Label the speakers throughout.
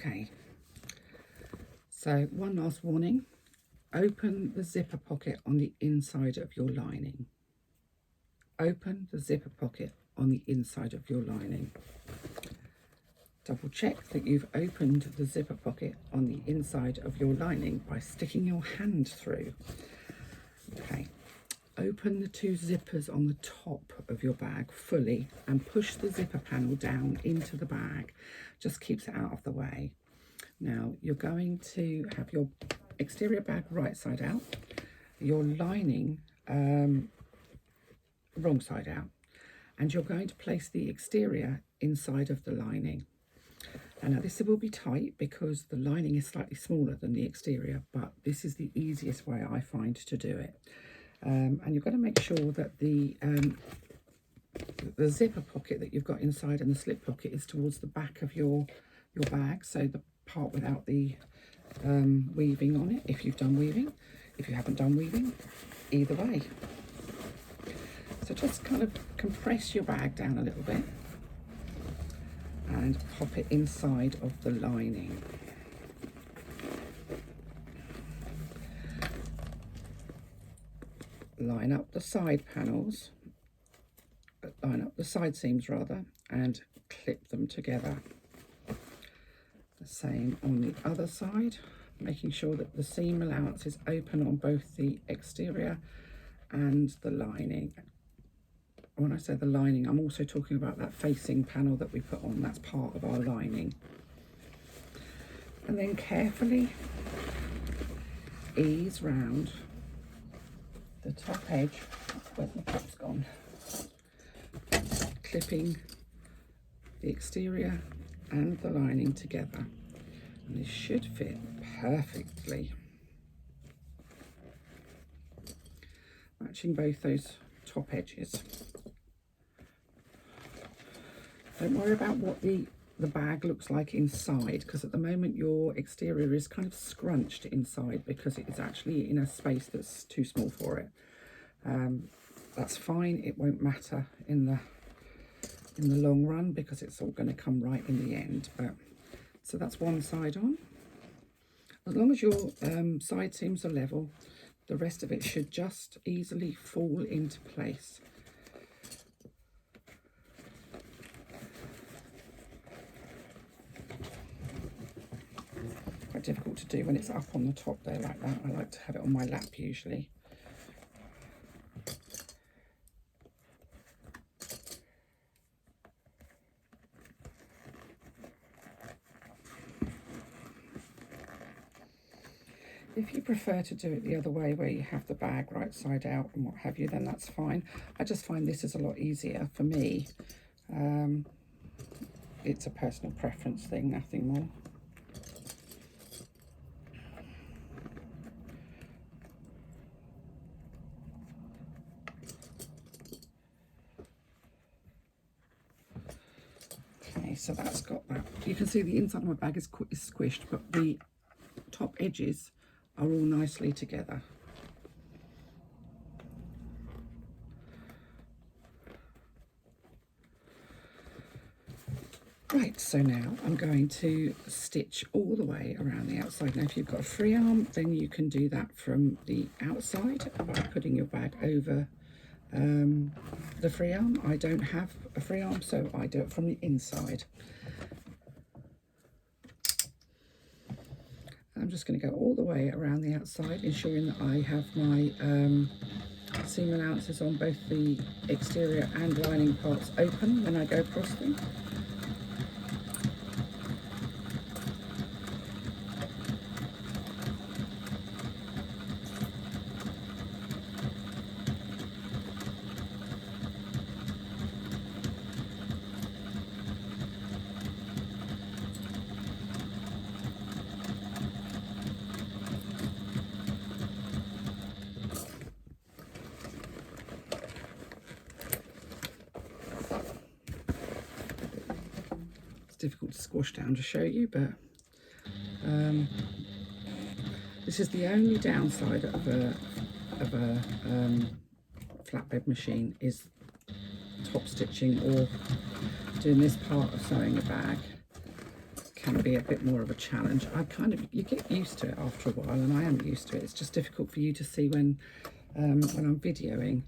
Speaker 1: Okay, so one last warning. Open the zipper pocket on the inside of your lining. Open the zipper pocket on the inside of your lining. Double check that you've opened the zipper pocket on the inside of your lining by sticking your hand through. Okay, open the two zippers on the top of your bag fully and push the zipper panel down into the bag. Just keeps it out of the way. Now you're going to have your exterior bag right side out, your lining wrong side out, and you're going to place the exterior inside of the lining. And now this will be tight because the lining is slightly smaller than the exterior, but this is the easiest way I find to do it. And you've got to make sure that the zipper pocket that you've got inside and the slip pocket is towards the back of your bag, so the part without the weaving on it, if you've done weaving. If you haven't done weaving, either way. So just kind of compress your bag down a little bit and pop it inside of the lining. Line up the side panels, line up the side seams rather, and clip them together. The same on the other side, making sure that the seam allowance is open on both the exterior and the lining. When I say the lining, I'm also talking about that facing panel that we put on. That's part of our lining. And then carefully ease round the top edge. Where's my top's gone? Clipping the exterior and the lining together. And this should fit perfectly. Matching both those top edges. Don't worry about what the bag looks like inside, because at the moment your exterior is kind of scrunched inside because it is actually in a space that's too small for it. That's fine, it won't matter in the long run because it's all going to come right in the end. But so that's one side on. As long as your side seams are level, the rest of it should just easily fall into place. Quite difficult to do when it's up on the top there like that. I like to have it on my lap usually. If you prefer to do it the other way, where you have the bag right side out and what have you, then that's fine. I just find this is a lot easier for me. It's a personal preference thing, nothing more. Okay, so that's got that. You can see the inside of my bag is squished, but the top edges are all nicely together. Right, so now I'm going to stitch all the way around the outside. Now if you've got a free arm, then you can do that from the outside by putting your bag over the free arm. I don't have a free arm, so I do it from the inside. I'm just going to go all the way around the outside, ensuring that I have my seam allowances on both the exterior and lining parts open when I go across them. Difficult to squash down to show you, but this is the only downside of a flatbed machine, is top stitching or doing this part of sewing a bag. can be a bit more of a challenge. You get used to it after a while, and I am used to it. It's just difficult for you to see when I'm videoing.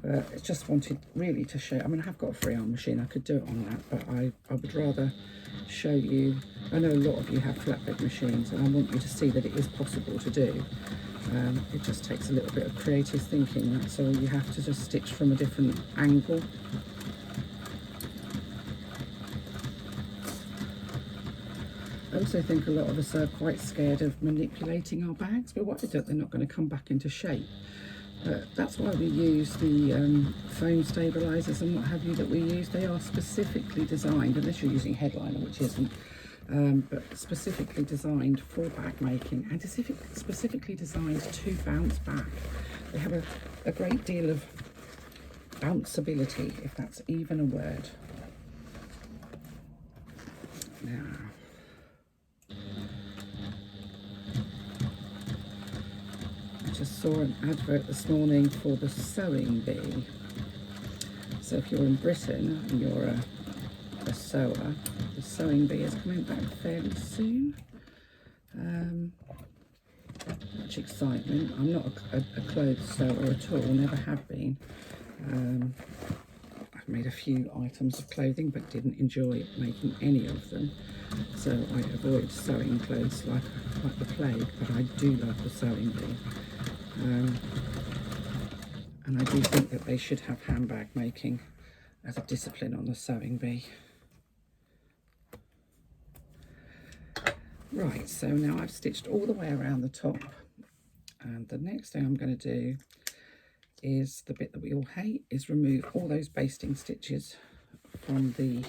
Speaker 1: But I just wanted really to show. I mean, I have got a freehand machine. I could do it on that, but I would rather show you. I know a lot of you have flatbed machines, and I want you to see that it is possible to do. It just takes a little bit of creative thinking. That's all. You have to just stitch from a different angle. I also think a lot of us are quite scared of manipulating our bags. We're worried that they're not going to come back into shape. That's why we use the foam stabilisers and what have you that we use. They are specifically designed, unless you're using headliner, which isn't, but specifically designed for bag making, and specifically designed to bounce back. They have a great deal of bounceability, if that's even a word. Now, I just saw an advert this morning for the sewing bee. So if you're in Britain and you're a sewer, the sewing bee is coming back fairly soon. Much excitement. I'm not a clothes sewer at all, never have been. I've made a few items of clothing but didn't enjoy making any of them, so I avoid sewing clothes like the plague, but I do love the sewing bee. And I do think that they should have handbag making as a discipline on the sewing bee. Right, so now I've stitched all the way around the top, and the next thing I'm going to do is the bit that we all hate, is remove all those basting stitches from the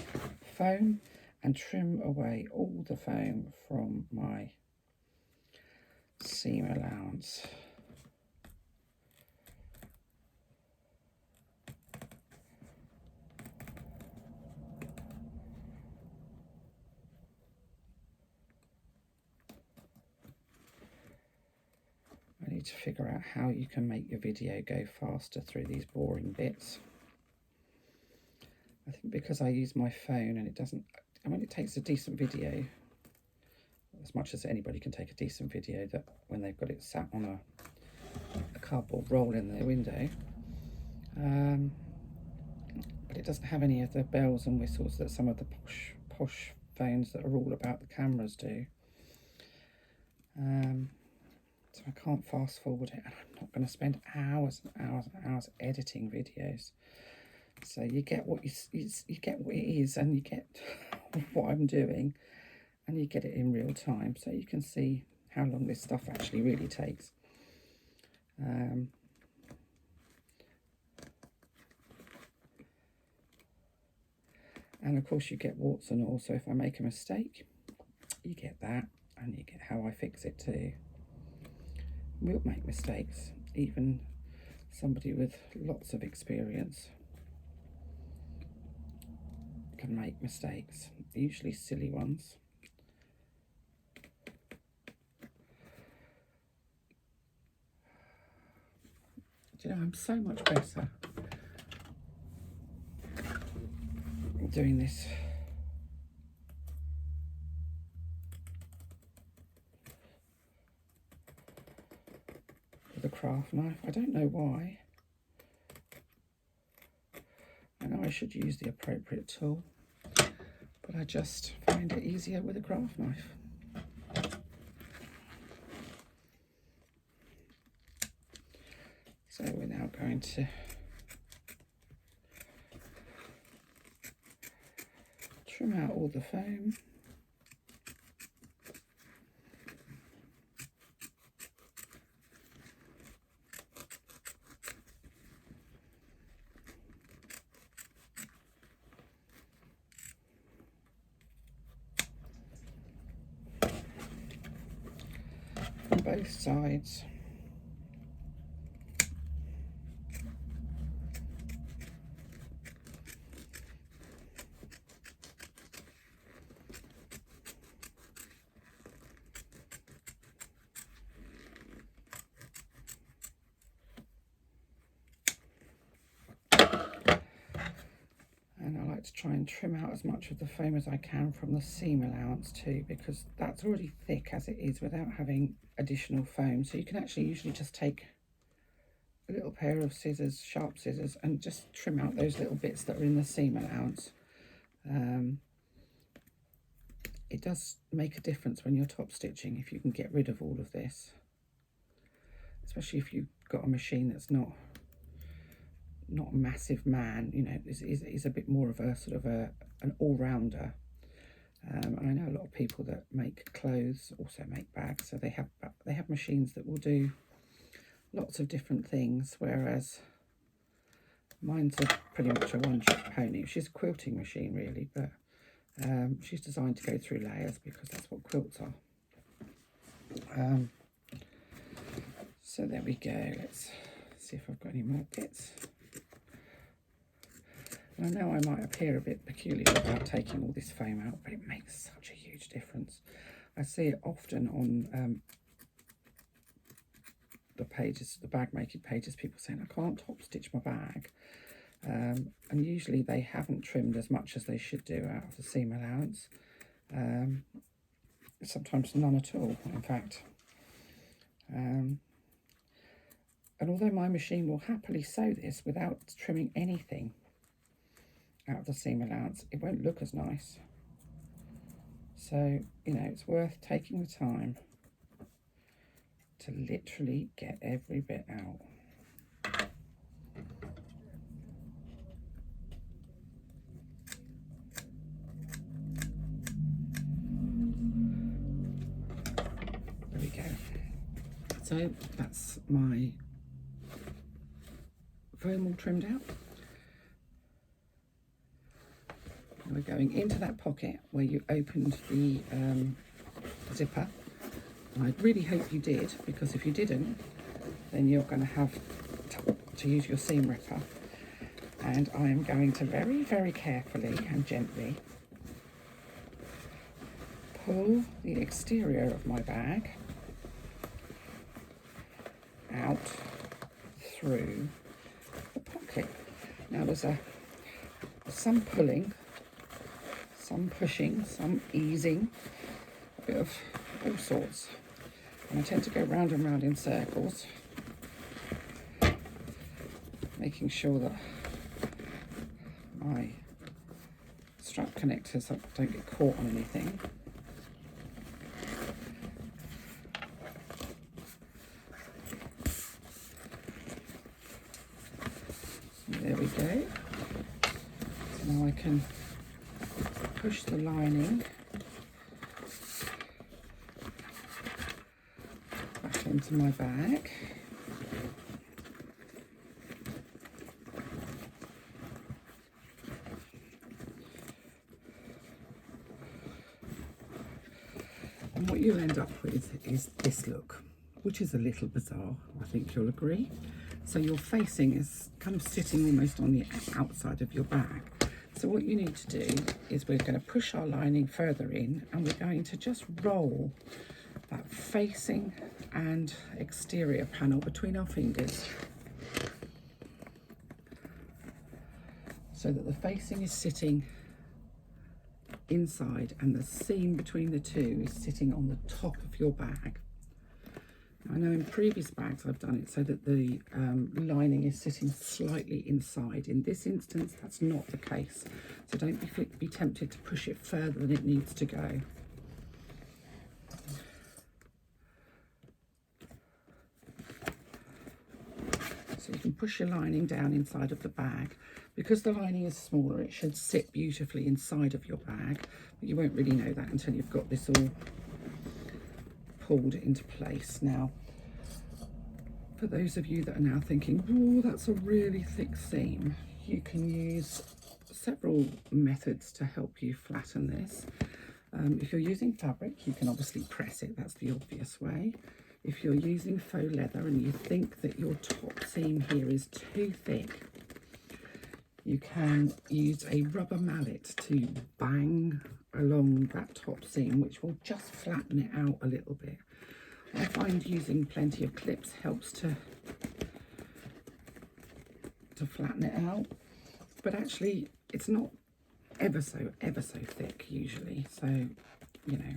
Speaker 1: foam and trim away all the foam from my seam allowance. I need to figure out how you can make your video go faster through these boring bits. I think because I use my phone and it doesn't, I mean, it takes a decent video, as much as anybody can take a decent video, that when they've got it sat on a cardboard roll in their window. But it doesn't have any of the bells and whistles that some of the posh phones that are all about the cameras do. So I can't fast forward it, and I'm not going to spend hours and hours and hours editing videos. So you get what you get what it is, and you get what I'm doing, and you get it in real time, so you can see how long this stuff actually really takes. And of course you get warts and all, so if I make a mistake, you get that, and you get how I fix it too. We'll make mistakes, even somebody with lots of experience can make mistakes, usually silly ones. Do you know, I'm so much better doing this with a craft knife. I don't know why. I know I should use the appropriate tool, but I just find it easier with a craft knife. So we're now going to trim out all the foam. On both sides. to try and trim out as much of the foam as I can from the seam allowance too, because that's already thick as it is without having additional foam. So you can actually usually just take a little pair of scissors, sharp scissors, and just trim out those little bits that are in the seam allowance. It does make a difference when you're top stitching if you can get rid of all of this, especially if you've got a machine that's not a massive man, you know, is a bit more of a sort of an all-rounder. And I know a lot of people that make clothes also make bags, so they have machines that will do lots of different things, whereas mine's pretty much a one-trick pony. She's a quilting machine really, but she's designed to go through layers because that's what quilts are. So there we go. Let's see if I've got any more bits. And I know I might appear a bit peculiar about taking all this foam out, but it makes such a huge difference. I see it often on the pages, the bag making pages, people saying, I can't top stitch my bag. And usually they haven't trimmed as much as they should do out of the seam allowance. Sometimes none at all, in fact. And although my machine will happily sew this without trimming anything out of the seam allowance, it won't look as nice. So, you know, it's worth taking the time to literally get every bit out. There we go. So that's my foam all trimmed out. We're going into that pocket where you opened the zipper. And I really hope you did, because if you didn't, then you're going to have to use your seam ripper. And I am going to very, very carefully and gently pull the exterior of my bag out through the pocket. Now there's some pulling, some pushing, some easing, a bit of all sorts. And I tend to go round and round in circles, making sure that my strap connectors don't get caught on anything. So there we go. So now I can push the lining back into my bag. And what you'll end up with is this look, which is a little bizarre, I think you'll agree. So your facing is kind of sitting almost on the outside of your bag. So what you need to do is we're going to push our lining further in, and we're going to just roll that facing and exterior panel between our fingers so that the facing is sitting inside and the seam between the two is sitting on the top of your bag. I know in previous bags I've done it so that the lining is sitting slightly inside. In this instance, that's not the case. So don't be tempted to push it further than it needs to go. So you can push your lining down inside of the bag. Because the lining is smaller, it should sit beautifully inside of your bag, but you won't really know that until you've got this all pulled into place. Now, for those of you that are now thinking, oh, that's a really thick seam, you can use several methods to help you flatten this. If you're using fabric, you can obviously press it, that's the obvious way. If you're using faux leather and you think that your top seam here is too thick, you can use a rubber mallet to bang along that top seam, which will just flatten it out a little bit. I find using plenty of clips helps to flatten it out, but actually it's not ever so thick usually, so you know.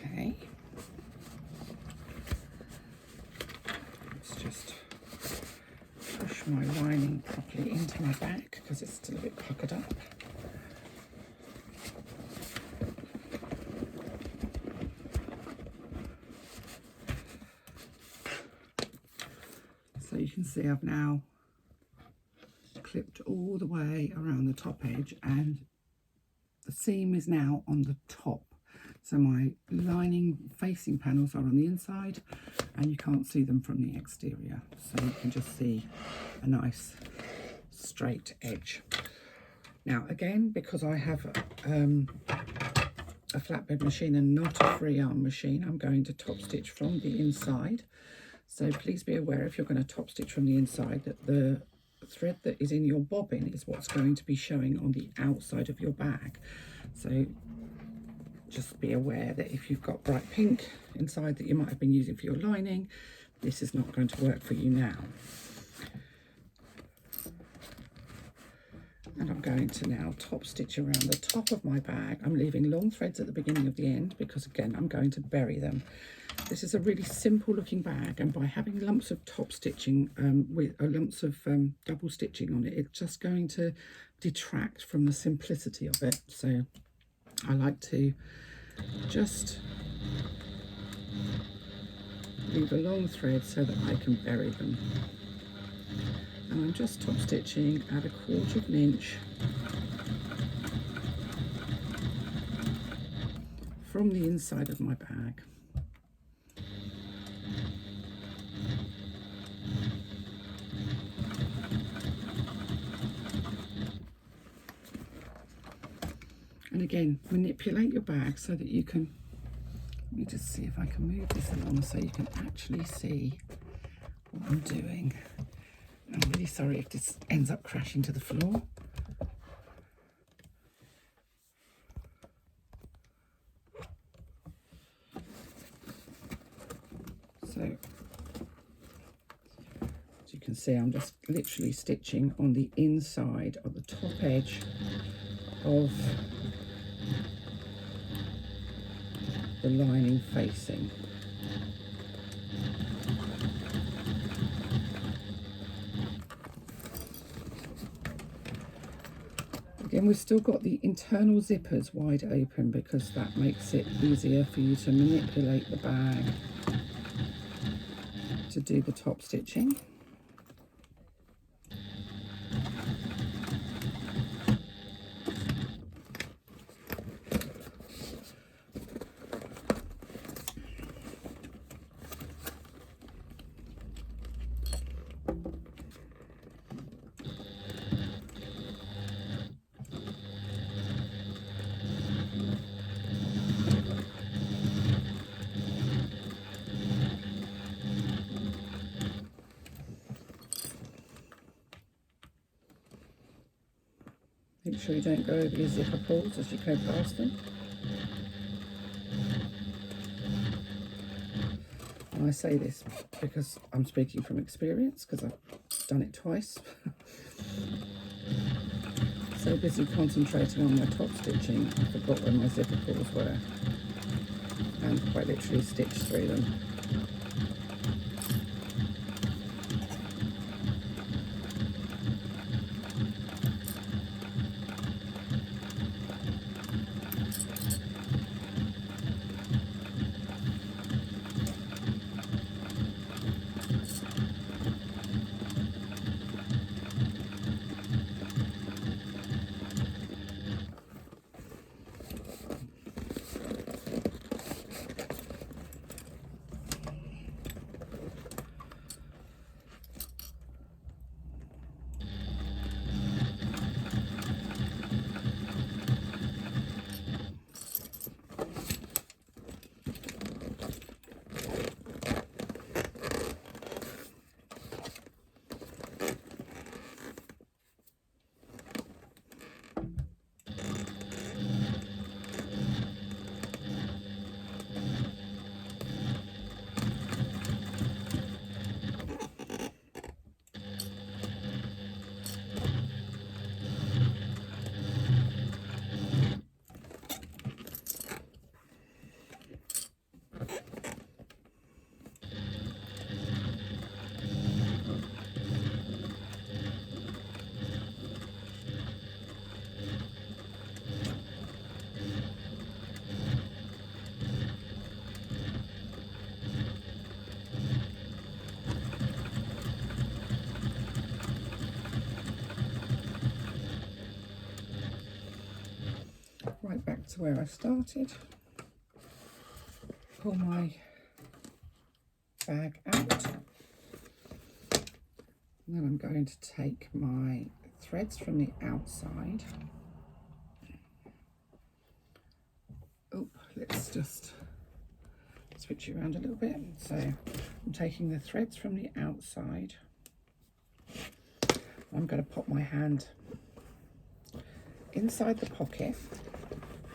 Speaker 1: Okay, let's just push my lining properly into my back because it's still a bit puckered up. So you can see I've now clipped all the way around the top edge, and the seam is now on the top. So my lining facing panels are on the inside and you can't see them from the exterior. So you can just see a nice straight edge. Now again, because I have a flatbed machine and not a free arm machine, I'm going to top stitch from the inside. So please be aware, if you're going to top stitch from the inside, that the thread that is in your bobbin is what's going to be showing on the outside of your bag. So just be aware that if you've got bright pink inside that you might have been using for your lining, this is not going to work for you now. And I'm going to now top stitch around the top of my bag. I'm leaving long threads at the beginning of the end because again I'm going to bury them. This is a really simple looking bag, and by having lumps of top stitching with lumps of double stitching on it, it's just going to detract from the simplicity of it. So I like to just leave a long thread so that I can bury them. And I'm just top stitching at 1/4 of an inch from the inside of my bag. And again, manipulate your bag so that you can, let me just see if I can move this along so you can actually see what I'm doing. I'm really sorry if this ends up crashing to the floor. So, as you can see, I'm just literally stitching on the inside of the top edge of the lining facing. Again, we've still got the internal zippers wide open because that makes it easier for you to manipulate the bag to do the top stitching. Make sure you don't go over your zipper pulls as you go past them. And I say this because I'm speaking from experience, because I've done it twice. So busy concentrating on my top stitching, I forgot where my zipper pulls were and quite literally stitched through them. to where I started. Pull my bag out. And then I'm going to take my threads from the outside. Oh, let's just switch it around a little bit. So I'm taking the threads from the outside. I'm going to pop my hand inside the pocket,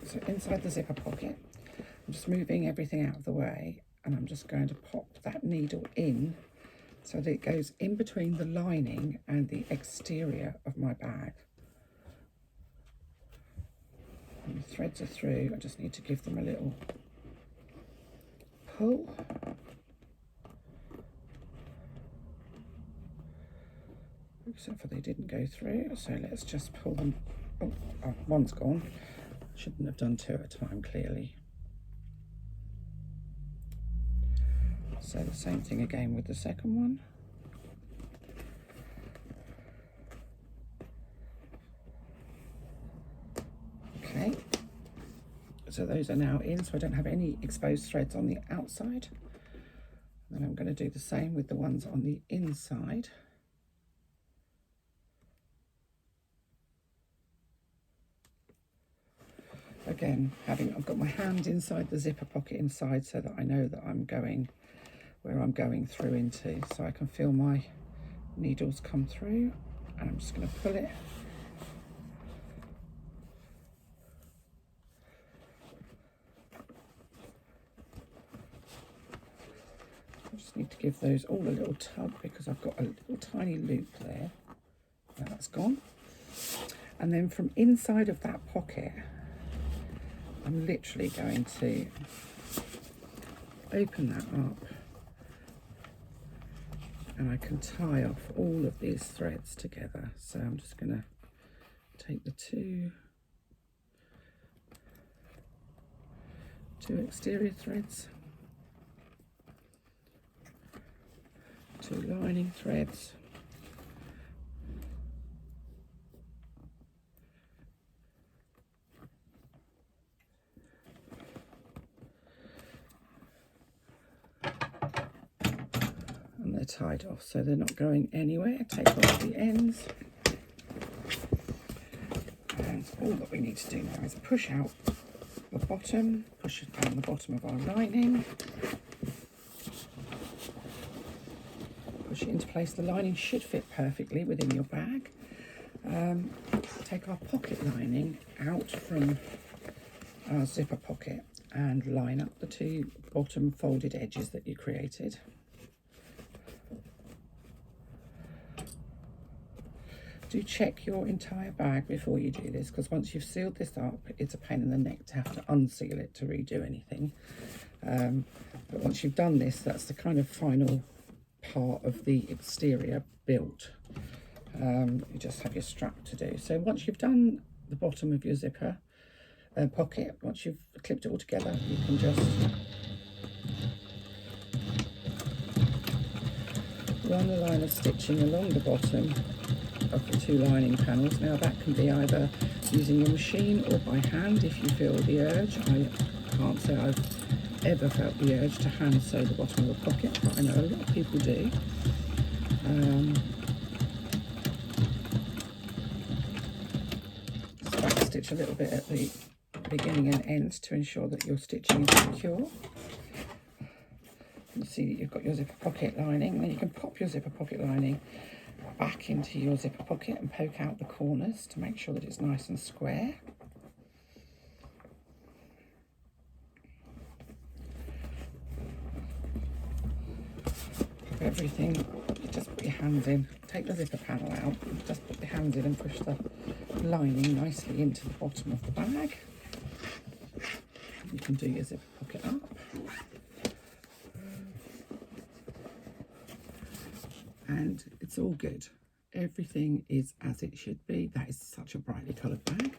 Speaker 1: so inside the zipper pocket. I'm just moving everything out of the way, and I'm just going to pop that needle in so that it goes in between the lining and the exterior of my bag. And the threads are through. I just need to give them a little pull. Except for they didn't go through, so let's just pull them. Oh, one's gone. Shouldn't have done two at a time, clearly. So the same thing again with the second one. Okay, so those are now in, so I don't have any exposed threads on the outside. Then I'm going to do the same with the ones on the inside. Again, I've got my hand inside the zipper pocket inside so that I know that I'm going where I'm going through into, so I can feel my needles come through, and I'm just going to pull it. I just need to give those all a little tug because I've got a little tiny loop there. Now that's gone. And then from inside of that pocket, I'm literally going to open that up, and I can tie off all of these threads together. So I'm just going to take the two exterior threads, two lining threads, and they're tied off so they're not going anywhere. Take off the ends, and all that we need to do now is push out the bottom, push it down the bottom of our lining, push it into place. The lining should fit perfectly within your bag. Take our pocket lining out from our zipper pocket and line up the two bottom folded edges that you created. Do check your entire bag before you do this, because once you've sealed this up, it's a pain in the neck to have to unseal it to redo anything. But once you've done this, that's the kind of final part of the exterior built. You just have your strap to do. So once you've done the bottom of your zipper pocket, once you've clipped it all together, you can just run the line of stitching along the bottom of the two lining panels. Now that can be either using your machine or by hand if you feel the urge. I can't say I've ever felt the urge to hand sew the bottom of a pocket, but I know a lot of people do. Just back stitch a little bit at the beginning and end to ensure that your stitching is secure. You see that you've got your zipper pocket lining, and then you can pop your zipper pocket lining back into your zipper pocket and poke out the corners to make sure that it's nice and square. Pop everything, you just put your hands in, take the zipper panel out, just put the hands in and push the lining nicely into the bottom of the bag. You can do your zipper pocket up. And it's all good. Everything is as it should be. That is such a brightly coloured bag.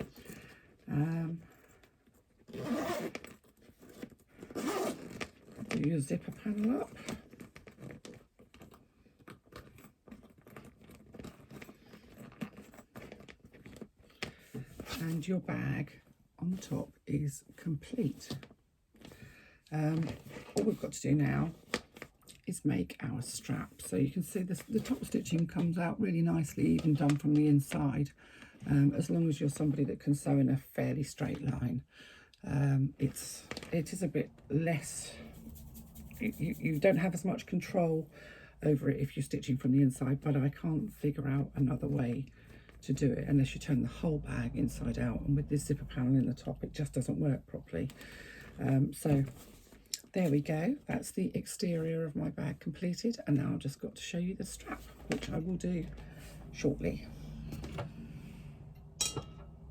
Speaker 1: Do your zipper panel up. And your bag on on the top is complete. All we've got to do now is make our strap. So you can see the top stitching comes out really nicely, even done from the inside, as long as you're somebody that can sew in a fairly straight line. It is a bit less, you don't have as much control over it if you're stitching from the inside, but I can't figure out another way to do it unless you turn the whole bag inside out, and with this zipper panel in the top it just doesn't work properly. So there we go, that's the exterior of my bag completed, and now I've just got to show you the strap, which I will do shortly.